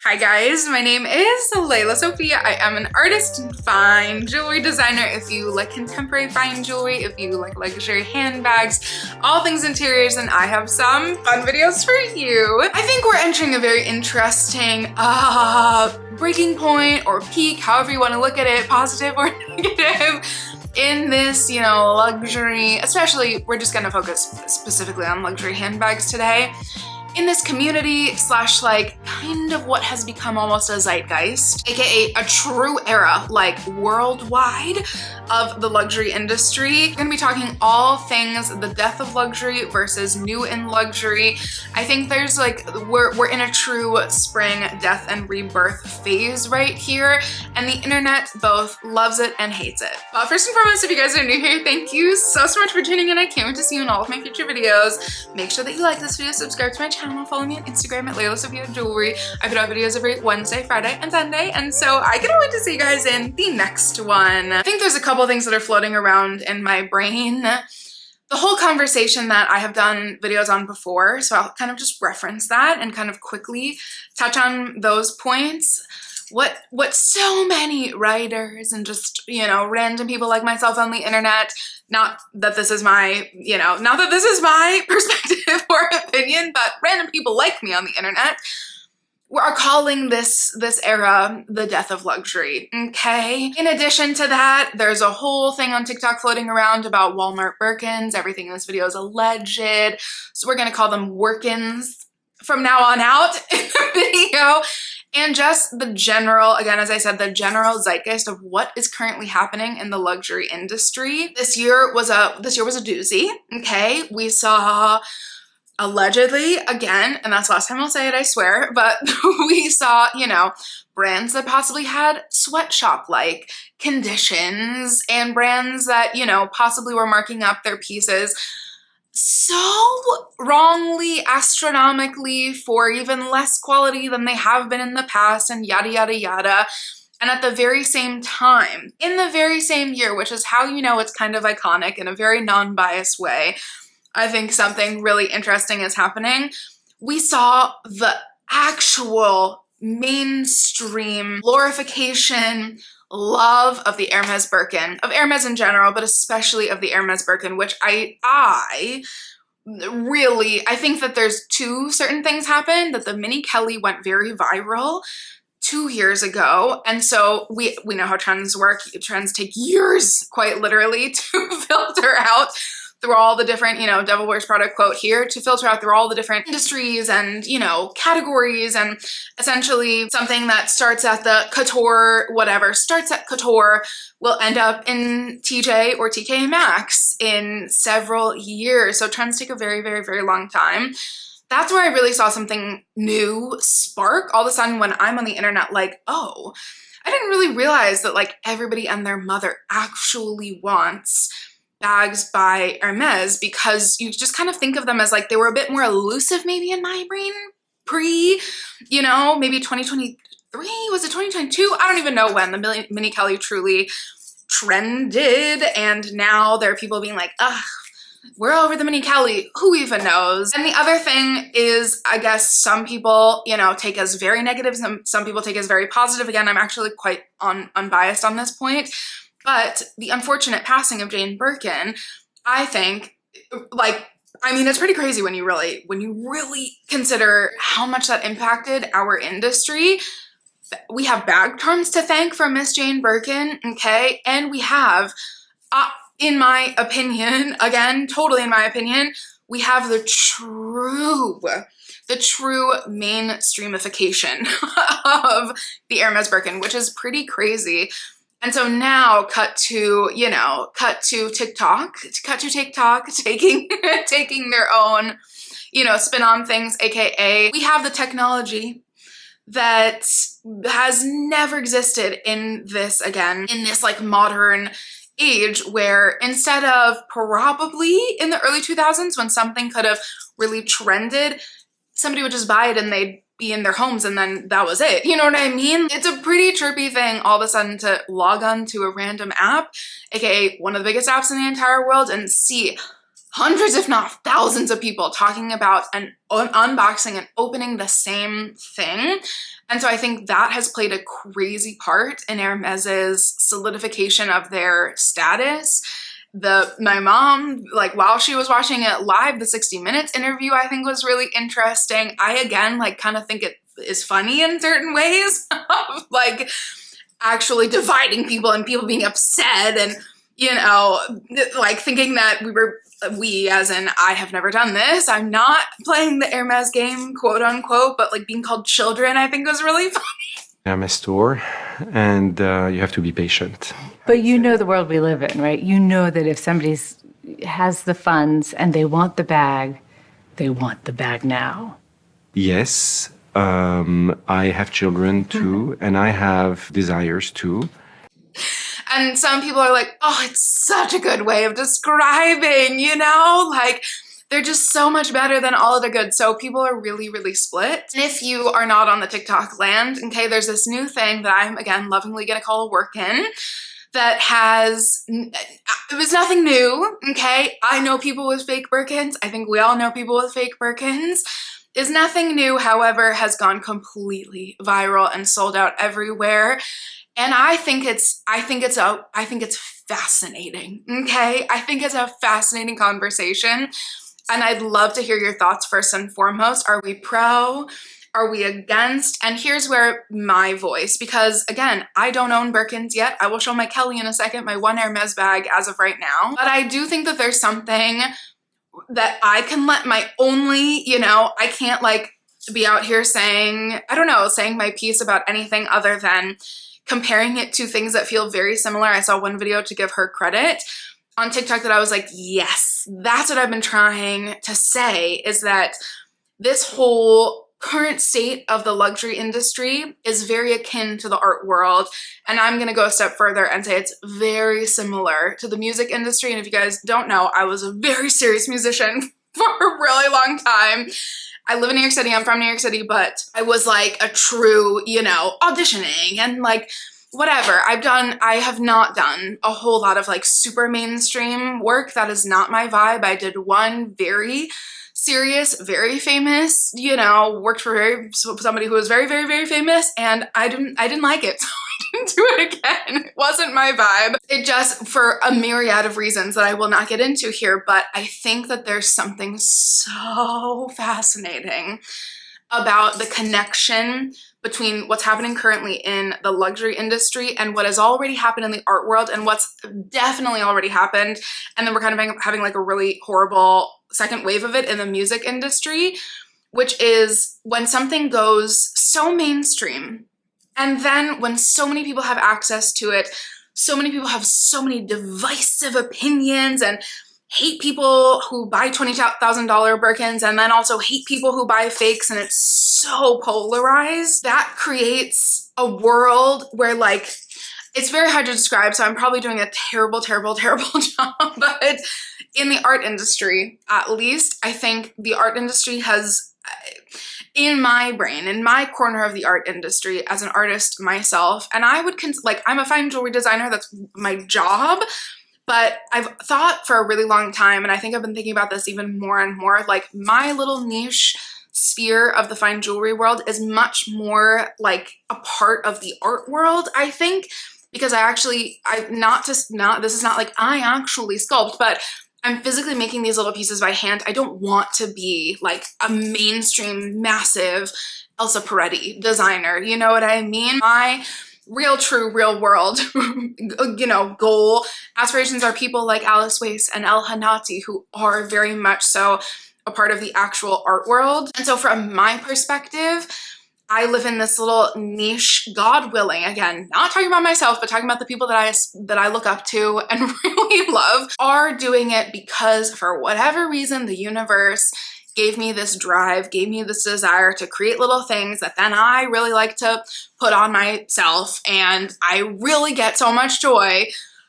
Hi guys, my name is Lelasophia. I am an artist and fine jewelry designer. If you like contemporary fine jewelry, if you like luxury handbags, all things interiors, then I have some fun videos for you. I think we're entering a very interesting breaking point or peak, however you want to look at it, positive or negative, in this, luxury, especially we're just gonna focus specifically on luxury handbags today. In this community slash kind of what has become almost a zeitgeist, aka a true era worldwide of the luxury industry. We're gonna be talking all things the death of luxury versus new in luxury. I think there's we're in a true spring death and rebirth phase right here, and the internet both loves it and hates it. First and foremost, if you guys are new here, thank you so much for tuning in. I can't wait to see you in all of my future videos. Make sure that you like this video, subscribe to my channel, follow me on Instagram at lelasophia jewelry. I put out videos every Wednesday, Friday, and Sunday, and so I cannot wait to see you guys in the next one. I think there's a couple things that are floating around in my brain. The whole conversation that I have done videos on before, so I'll kind of just reference that and kind of quickly touch on those points. What so many writers and just, random people like myself on the internet, not that this is my, not that this is my perspective or opinion, but random people like me on the internet are calling this era the death of luxury, okay? In addition to that, there's a whole thing on TikTok floating around about Walmart Birkins. Everything in this video is alleged, so we're gonna call them Workins from now on out in the video. And just the general, again, as I said, the general zeitgeist of what is currently happening in the luxury industry. This year was a doozy, okay? We saw, allegedly, again, and that's the last time I'll say it, I swear, but we saw, brands that possibly had sweatshop-like conditions and brands that, possibly were marking up their pieces so wrongly, astronomically, for even less quality than they have been in the past, and yada, yada, yada. And at the very same time, in the very same year, which is how it's kind of iconic in a very non-biased way, I think something really interesting is happening. We saw the actual mainstream glorification, love of the HERMES Birkin, of HERMES in general, but especially of the HERMES Birkin, which I think that there's two certain things happened, that the mini Kelly went very viral 2 years ago, and so we know how trends work. Trends take years, quite literally, to filter out through all the different, Devil Wears Prada quote here, to filter out through all the different industries and, categories, and essentially something that starts at the couture, starts at couture, will end up in TJ or TK Maxx in several years. So trends take a very, very, very long time. That's where I really saw something new spark all of a sudden when I'm on the internet oh, I didn't really realize that everybody and their mother actually wants bags by HERMES, because you just kind of think of them as they were a bit more elusive maybe in my brain maybe 2023, was it 2022? I don't even know when the mini Kelly truly trended, and now there are people being ugh, we're over the mini Kelly, who even knows? And the other thing is, I guess some people, take as very negative, some people take as very positive. Again, I'm actually quite unbiased on this point. But the unfortunate passing of Jane Birkin, I think, it's pretty crazy when you really consider how much that impacted our industry. We have bag charms to thank for Miss Jane Birkin, okay? And we have, in my opinion, again, totally in my opinion, we have the true mainstreamification of the HERMES Birkin, which is pretty crazy. And so now cut to TikTok taking their own, spin on things, aka we have the technology that has never existed in this modern age, where instead of probably in the early 2000s when something could have really trended, somebody would just buy it and they'd be in their homes and then that was it. You know what I mean? It's a pretty trippy thing all of a sudden to log on to a random app, aka one of the biggest apps in the entire world, and see hundreds, if not thousands of people talking about and unboxing and opening the same thing. And so I think that has played a crazy part in Hermes's solidification of their status. My mom, like while she was watching it live, the 60 Minutes interview I think was really interesting. I again like kind of think it is funny in certain ways of like actually dividing people and people being upset and, you know, like thinking that we as in I have never done this. I'm not playing the Hermes game, quote unquote, but like being called children I think was really funny. Hermes store, and you have to be patient. But you know the world we live in, right? You know that if somebody has the funds and they want the bag, they want the bag now. Yes, I have children too, and I have desires too. And some people are like, oh, it's such a good way of describing, you know, like they're just so much better than all of the good. So people are really, really split. And if you are not on the TikTok land, okay, there's this new thing that I'm, again, lovingly gonna call a work-in that has, it was nothing new, okay? I know people with fake Birkins. I think we all know people with fake Birkins. Is nothing new, however, has gone completely viral and sold out everywhere. And I think it's fascinating, okay? I think it's a fascinating conversation. And I'd love to hear your thoughts first and foremost. Are we pro? Are we against? And here's where my voice, because again, I don't own Birkins yet. I will show my Kelly in a second, my one Hermes bag as of right now. But I do think that there's something that I can let my only, you know, I can't like be out here saying, I don't know, saying my piece about anything other than comparing it to things that feel very similar. I saw one video, to give her credit, on TikTok that I was like, yes, that's what I've been trying to say, is that this whole current state of the luxury industry is very akin to the art world. And I'm gonna go a step further and say it's very similar to the music industry. And if you guys don't know, I was a very serious musician for a really long time. I live in New York City, I'm from New York City, but I was like a true, you know, auditioning and like whatever. I have not done a whole lot of like super mainstream work. That is not my vibe. I did one very serious, very famous, you know, worked for somebody who was very, very, very famous, and I didn't like it. So I didn't do it again. It wasn't my vibe. It just, for a myriad of reasons that I will not get into here, but I think that there's something so fascinating about the connection between what's happening currently in the luxury industry and what has already happened in the art world and what's definitely already happened. And then we're kind of having like a really horrible second wave of it in the music industry, which is when something goes so mainstream, and then when so many people have access to it, so many people have so many divisive opinions and hate people who buy $20,000 Birkins and then also hate people who buy fakes, and it's so polarized. That creates a world where like, it's very hard to describe, so I'm probably doing a terrible, terrible, terrible job, but in the art industry, at least, I think the art industry has, in my brain, in my corner of the art industry as an artist myself, and I would, like, I'm a fine jewelry designer, that's my job, but I've thought for a really long time, and I think I've been thinking about this even more and more, like my little niche sphere of the fine jewelry world is much more like a part of the art world, I think, because this is not like I actually sculpt, but I'm physically making these little pieces by hand. I don't want to be like a mainstream, massive Elsa Peretti designer, you know what I mean? My real, true, real world, you know, goal, aspirations are people like Alice Weiss and El Hanati, who are very much so a part of the actual art world. And so from my perspective, I live in this little niche, God willing, again, not talking about myself, but talking about the people that I look up to and really love, are doing it because for whatever reason, the universe gave me this drive, gave me this desire to create little things that then I really like to put on myself. And I really get so much joy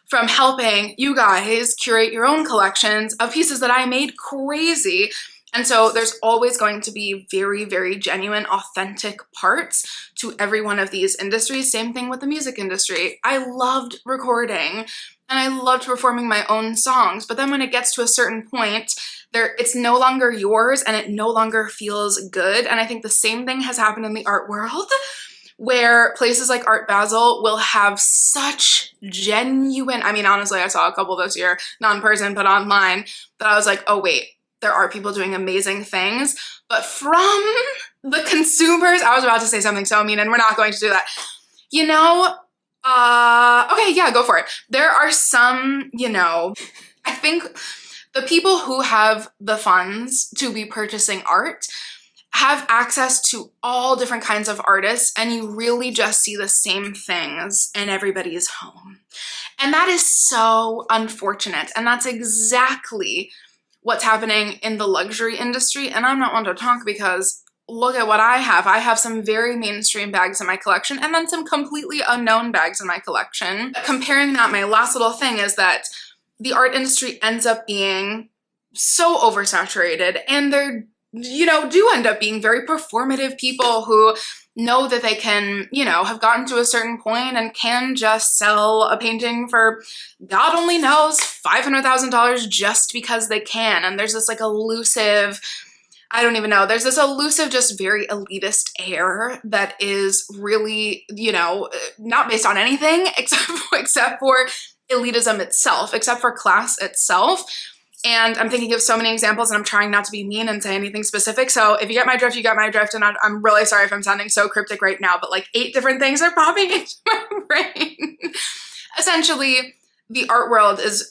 from helping you guys curate your own collections of pieces that I made crazy. And so there's always going to be very, very genuine, authentic parts to every one of these industries. Same thing with the music industry. I loved recording and I loved performing my own songs, but then when it gets to a certain point, it's no longer yours and it no longer feels good. And I think the same thing has happened in the art world, where places like Art Basel will have such genuine, I mean, honestly, I saw a couple this year, not in person, but online, that I was like, oh wait, there are people doing amazing things. But from the consumers, I was about to say something so mean and we're not going to do that. You know, okay, yeah, go for it. There are some, you know, I think the people who have the funds to be purchasing art have access to all different kinds of artists, and you really just see the same things in everybody's home. And that is so unfortunate. And that's exactly what's happening in the luxury industry. And I'm not one to talk because look at what I have. I have some very mainstream bags in my collection and then some completely unknown bags in my collection. Comparing that, my last little thing is that the art industry ends up being so oversaturated, and they're, you know, do end up being very performative people who know that they can, you know, have gotten to a certain point and can just sell a painting for God only knows $500,000 just because they can. And there's this like elusive, I don't even know, there's this elusive, just very elitist air that is really, you know, not based on anything except for elitism itself, except for class itself. And I'm thinking of so many examples, and I'm trying not to be mean and say anything specific. So if you get my drift, you get my drift. And I'm really sorry if I'm sounding so cryptic right now, but like 8 different things are popping into my brain. Essentially, the art world is,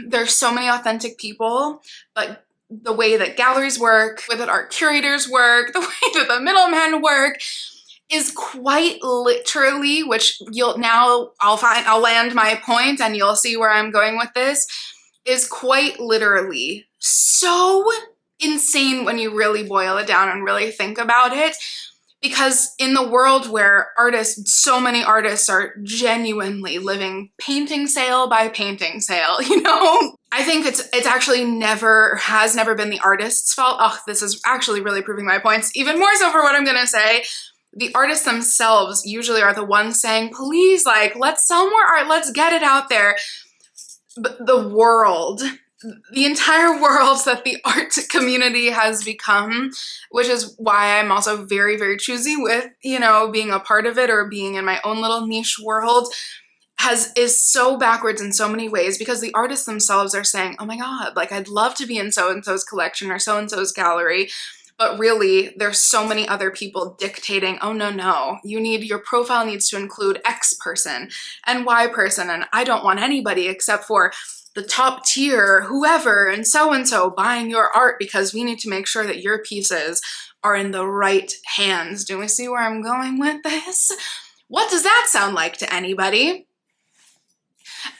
there's so many authentic people, but the way that galleries work, the way that art curators work, the way that the middlemen work is quite literally, which I'll land my point and you'll see where I'm going with this, is quite literally so insane when you really boil it down and really think about it. Because in the world where so many artists are genuinely living painting sale by painting sale, you know, I think it's actually has never been the artist's fault. Oh, this is actually really proving my points even more so for what I'm gonna say. The artists themselves usually are the ones saying, please, like, let's sell more art, let's get it out there. But the entire world that the art community has become, which is why I'm also very, very choosy with, you know, being a part of it or being in my own little niche world, is so backwards in so many ways, because the artists themselves are saying, oh my God, like I'd love to be in so-and-so's collection or so-and-so's gallery. But really, there's so many other people dictating, oh no, your profile needs to include X person and Y person, and I don't want anybody except for the top tier, whoever, and so buying your art because we need to make sure that your pieces are in the right hands. Do we see where I'm going with this? What does that sound like to anybody?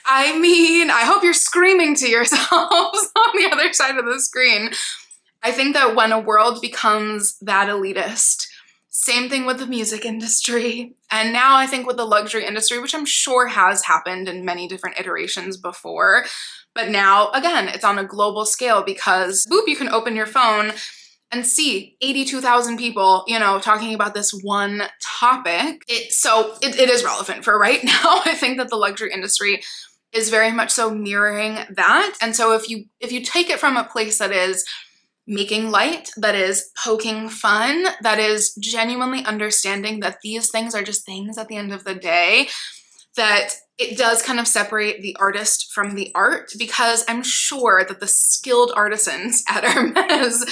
I mean, I hope you're screaming to yourselves on the other side of the screen. I think that when a world becomes that elitist, same thing with the music industry, and now I think with the luxury industry, which I'm sure has happened in many different iterations before, but now, again, it's on a global scale because, boop, you can open your phone and see 82,000 people, you know, talking about this one topic. So it is relevant for right now. I think that the luxury industry is very much so mirroring that. And so if you take it from a place that is making light, that is poking fun, that is genuinely understanding that these things are just things at the end of the day, that it does kind of separate the artist from the art, because I'm sure that the skilled artisans at Hermes,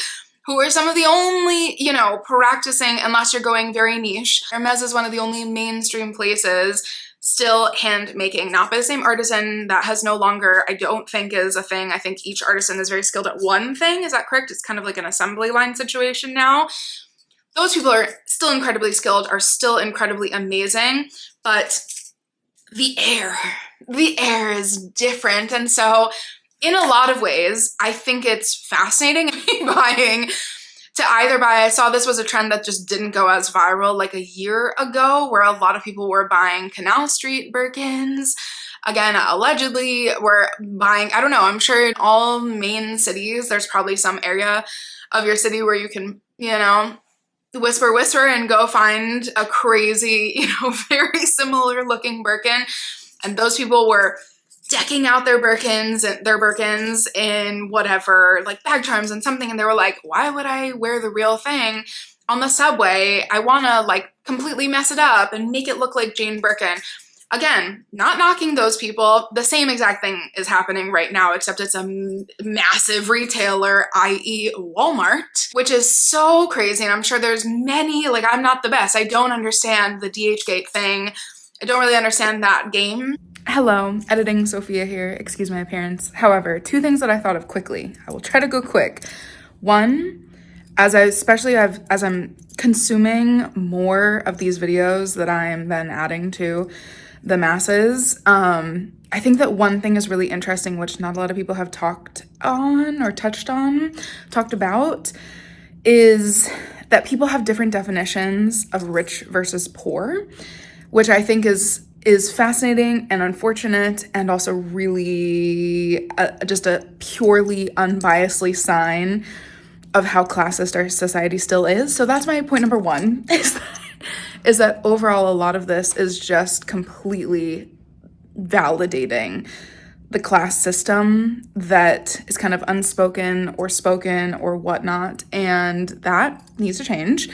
who are some of the only, you know, practicing, unless you're going very niche, Hermes is one of the only mainstream places still hand making, not by the same artisan. That has no longer, I don't think, is a thing. I think each artisan is very skilled at one thing. Is that correct? It's kind of like an assembly line situation now. Those people are still incredibly skilled, are still incredibly amazing, but the air is different. And so in a lot of ways, I think it's fascinating I saw this was a trend that just didn't go as viral like a year ago, where a lot of people were buying Canal Street Birkins. Again, allegedly, we're buying, I don't know, I'm sure in all main cities, there's probably some area of your city where you can, you know, whisper and go find a crazy, you know, very similar looking Birkin. And those people were decking out their Birkins in whatever, like bag charms and something. And they were like, why would I wear the real thing on the subway? I want to like completely mess it up and make it look like Jane Birkin. Again, not knocking those people. The same exact thing is happening right now, except it's a massive retailer, i.e. Walmart, which is so crazy. And I'm sure there's many, like I'm not the best. I don't understand the DH-gate thing. I don't really understand that game. Hello, editing Sophia here. Excuse my appearance. However, two things that I thought of quickly. I will try to go quick. One, as I'm consuming more of these videos that I am then adding to the masses, I think that one thing is really interesting, which not a lot of people have talked about, is that people have different definitions of rich versus poor, which I think is fascinating and unfortunate, and also really just a purely unbiasedly sign of how classist our society still is. So that's my point number one, is that overall a lot of this is just completely validating the class system that is kind of unspoken or spoken or whatnot, and that needs to change.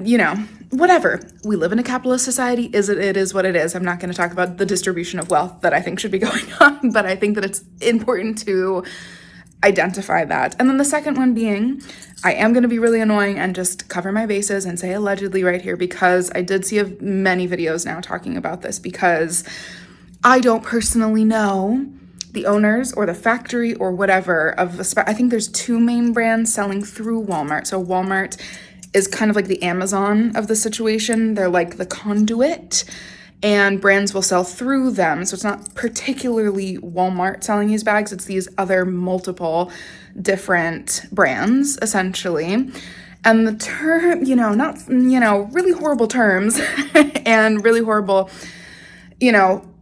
You know, whatever. We live in a capitalist society. It is what it is. I'm not going to talk about the distribution of wealth that I think should be going on, but I think that it's important to identify that. And then the second one being, I am going to be really annoying and just cover my bases and say allegedly right here, because I did see many videos now talking about this, because I don't personally know the owners or the factory or whatever I think there's two main brands selling through Walmart. So Walmart is kind of like the Amazon of the situation. They're like the conduit, and brands will sell through them. So it's not particularly Walmart selling these bags. It's these other multiple different brands, essentially. And the term, really horrible terms and really horrible,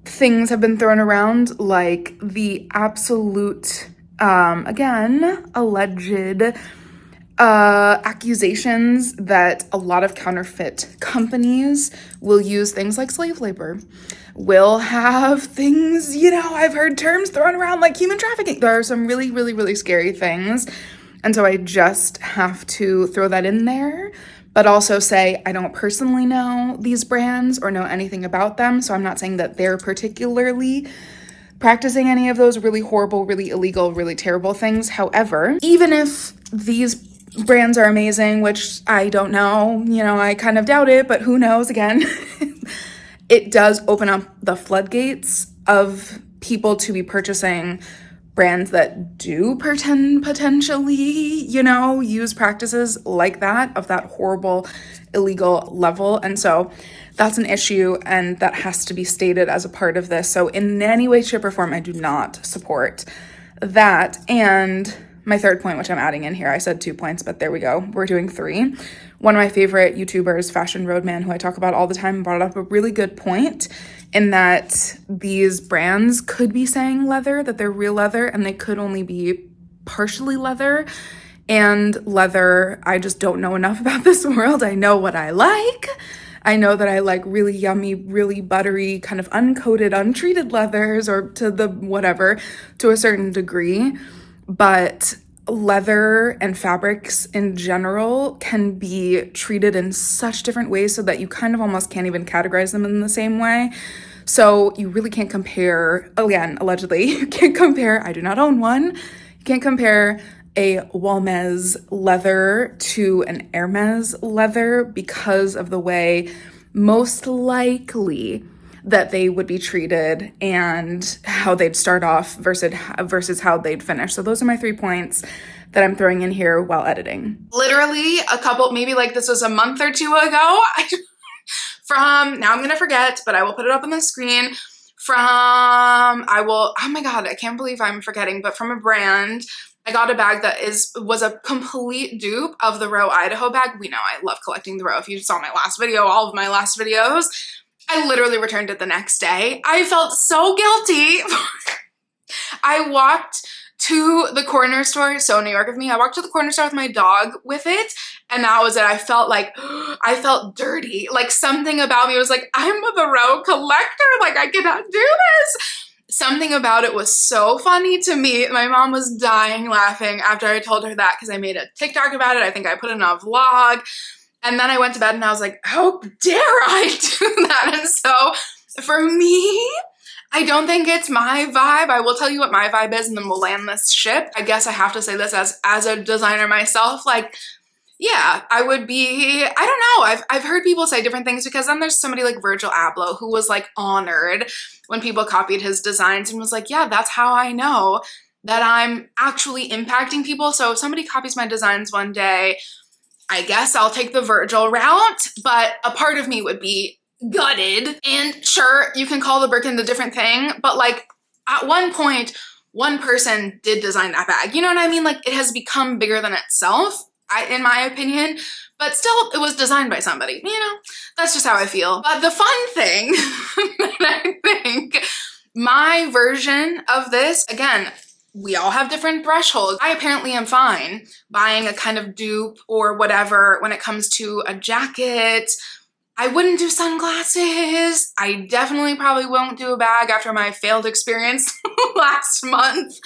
things have been thrown around, like the absolute, again, alleged accusations that a lot of counterfeit companies will use things like slave labor, will have things, I've heard terms thrown around like human trafficking. There are some really, really, really scary things. And so I just have to throw that in there, but also say I don't personally know these brands or know anything about them. So I'm not saying that they're particularly practicing any of those really horrible, really illegal, really terrible things. However, even if these brands are amazing, which I don't know, I kind of doubt it, but who knows, again, it does open up the floodgates of people to be purchasing brands that do potentially, use practices like that, of that horrible, illegal level. And so that's an issue, and that has to be stated as a part of this. So in any way, shape, or form, I do not support that. And my third point, which I'm adding in here, I said 2 points, but there we go. We're doing 3. One of my favorite YouTubers, Fashion Roadman, who I talk about all the time, brought up a really good point in that these brands could be saying leather, that they're real leather, and they could only be partially leather. And leather, I just don't know enough about this world. I know what I like. I know that I like really yummy, really buttery, kind of uncoated, untreated leathers, or to the whatever, to a certain degree. But leather and fabrics in general can be treated in such different ways so that you kind of almost can't even categorize them in the same way. So you really can't compare, again, allegedly, you can't compare, I do not own one, you can't compare a Walmez leather to an HERMES leather because of the way most likely that they would be treated and how they'd start off versus how they'd finish. So those are my 3 points that I'm throwing in here while editing. Literally a couple, maybe like this was a month or 2 ago, now I'm gonna forget, but I will put it up on the screen, oh my God, I can't believe I'm forgetting, but from a brand, I got a bag that was a complete dupe of the Row Idaho bag. We know I love collecting the Row. If you saw my last video, all of my last videos, I literally returned it the next day. I felt so guilty. I walked to the corner store, so New York of me, I walked to the corner store with my dog with it, and that was it. I felt like, I felt dirty. Like something about me was like, I'm the rogue collector, like I cannot do this. Something about it was so funny to me. My mom was dying laughing after I told her that because I made a TikTok about it. I think I put it in a vlog. And then I went to bed and I was like, how dare I do that? And so for me, I don't think it's my vibe. I will tell you what my vibe is and then we'll land this ship. I guess I have to say this as a designer myself. Like, yeah, I would be, I don't know. I've heard people say different things because then there's somebody like Virgil Abloh who was like honored when people copied his designs and was like, yeah, that's how I know that I'm actually impacting people. So if somebody copies my designs one day, I guess I'll take the Virgil route, but a part of me would be gutted. And sure, you can call the Birkin the different thing, but like at one point, one person did design that bag. You know what I mean? Like it has become bigger than itself, in my opinion, but still it was designed by somebody, you know? That's just how I feel. But the fun thing that I think my version of this, again, we all have different thresholds. I apparently am fine buying a kind of dupe or whatever when it comes to a jacket. I wouldn't do sunglasses. I definitely probably won't do a bag after my failed experience last month.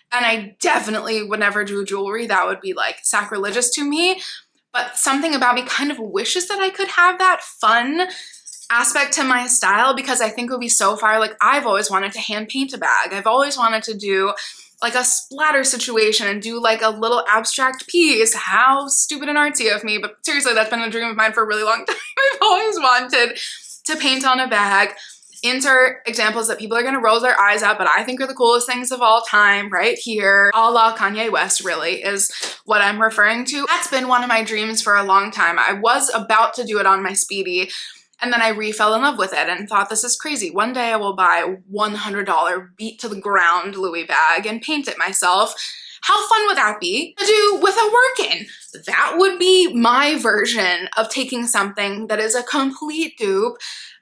And I definitely would never do jewelry. That would be like sacrilegious to me. But something about me kind of wishes that I could have that fun aspect to my style because I think it would be so fire. Like I've always wanted to hand paint a bag. I've always wanted to do like a splatter situation and do like a little abstract piece. How stupid and artsy of me, but seriously, that's been a dream of mine for a really long time. I've always wanted to paint on a bag. Insert examples that people are gonna roll their eyes at, but I think are the coolest things of all time right here. A la Kanye West really is what I'm referring to. That's been one of my dreams for a long time. I was about to do it on my Speedy, and then I fell in love with it and thought, this is crazy. One day I will buy a $100 beat to the ground Louis bag and paint it myself. How fun would that be to do with a work-in? That would be my version of taking something that is a complete dupe,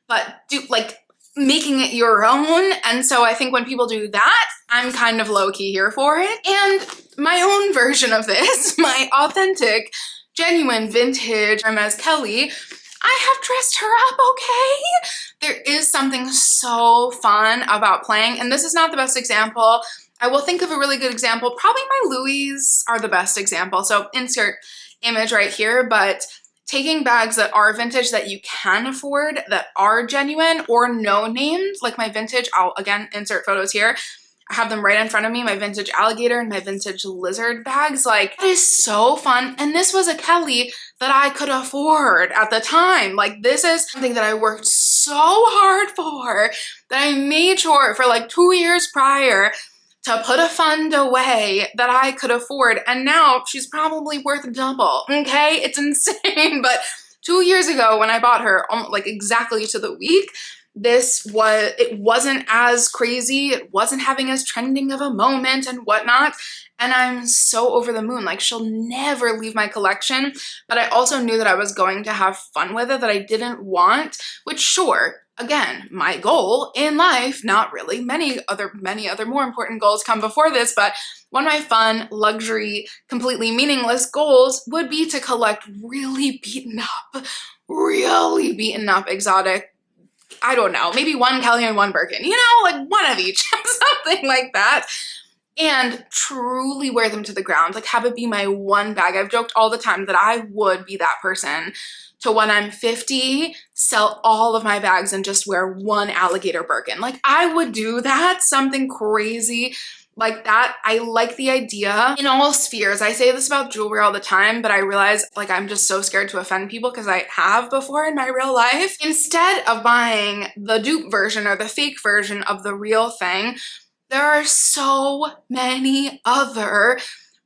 but like making it your own. And so I think when people do that, I'm kind of low-key here for it. And my own version of this, my authentic, genuine, vintage Hermes Kelly, I have dressed her up, okay? There is something so fun about playing, and this is not the best example. I will think of a really good example. Probably my Louis are the best example. So insert image right here, but taking bags that are vintage that you can afford, that are genuine or no names, like my vintage, I'll again insert photos here. I have them right in front of me, my vintage alligator and my vintage lizard bags. Like, that is so fun. And this was a Kelly that I could afford at the time. Like, this is something that I worked so hard for, that I made sure for like 2 years prior to put a fund away that I could afford. And now she's probably worth double, okay? It's insane. But 2 years ago when I bought her, like exactly to the week, it wasn't as crazy. It wasn't having as trending of a moment and whatnot. And I'm so over the moon. Like, she'll never leave my collection. But I also knew that I was going to have fun with it that I didn't want, which sure, again, my goal in life, not really, many other more important goals come before this, but one of my fun, luxury, completely meaningless goals would be to collect really beaten up exotic, I don't know, maybe one Calla and one Birkin, you know, like one of each, something like that, and truly wear them to the ground, like have it be my one bag. I've joked all the time that I would be that person to when I'm 50, sell all of my bags and just wear one alligator Birkin. Like, I would do that, something crazy like that. I like the idea in all spheres. I say this about jewelry all the time, but I realize like I'm just so scared to offend people because I have before in my real life. Instead of buying the dupe version or the fake version of the real thing, there are so many other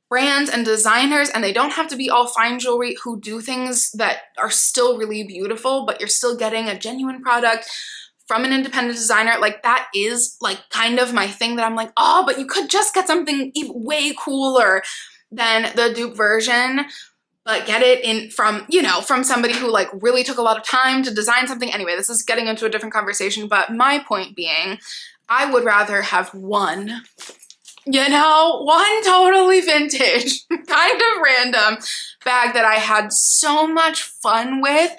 brands and designers, and they don't have to be all fine jewelry, who do things that are still really beautiful, but you're still getting a genuine product from an independent designer. Like, that is like kind of my thing, that I'm like, oh, but you could just get something even way cooler than the dupe version. but get it in from, you know, from somebody who like really took a lot of time to design something. Anyway, this is getting into a different conversation, but my point being, I would rather have one, you know, one totally vintage, kind of random bag that I had so much fun with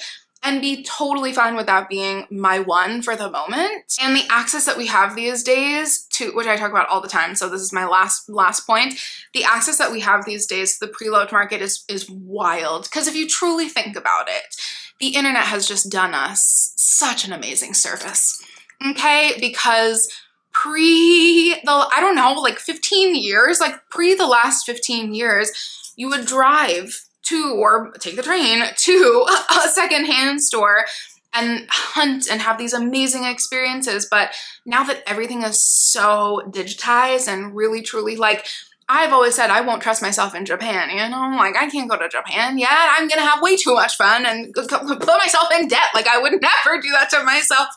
and be totally fine with that being my one for the moment. And the access that we have these days to, which I talk about all the time, so this is my last point, the access that we have these days to the preload market is wild. Because if you truly think about it, the internet has just done us such an amazing service, okay? Because I don't know, like 15 years, like pre the last 15 years, you would drive to, or take the train to a secondhand store and hunt and have these amazing experiences. But now that everything is so digitized and really truly, like, I've always said I won't trust myself in Japan, you know, like I can't go to Japan yet. I'm gonna have way too much fun and put myself in debt. Like I would never do that to myself.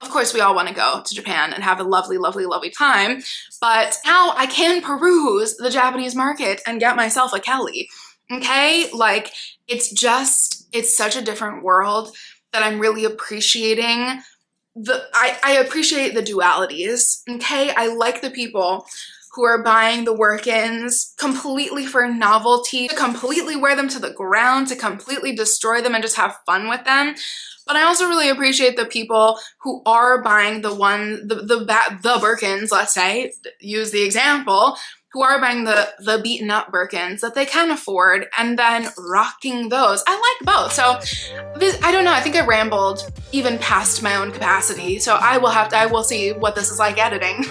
Of course, we all want to go to Japan and have a lovely, lovely, lovely time, but now I can peruse the Japanese market and get myself a Kelly, okay? Like, it's such a different world that I'm really appreciating. I appreciate the dualities, okay? I like the people who are buying the Birkins completely for novelty, to completely wear them to the ground, to completely destroy them and just have fun with them. But I also really appreciate the people who are buying the Birkins, let's say, use the example, who are buying the beaten up Birkins that they can afford and then rocking those. I like both. So I don't know, I think I rambled even past my own capacity. So I will see what this is like editing.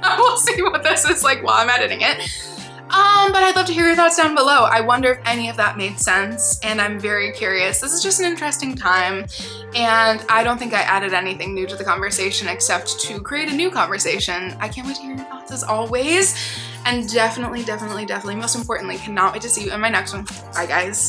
I will see what this is like while I'm editing it. But I'd love to hear your thoughts down below. I wonder if any of that made sense, and I'm very curious. This is just an interesting time, and I don't think I added anything new to the conversation except to create a new conversation. I can't wait to hear your thoughts as always, and definitely, most importantly, cannot wait to see you in my next one. Bye, guys.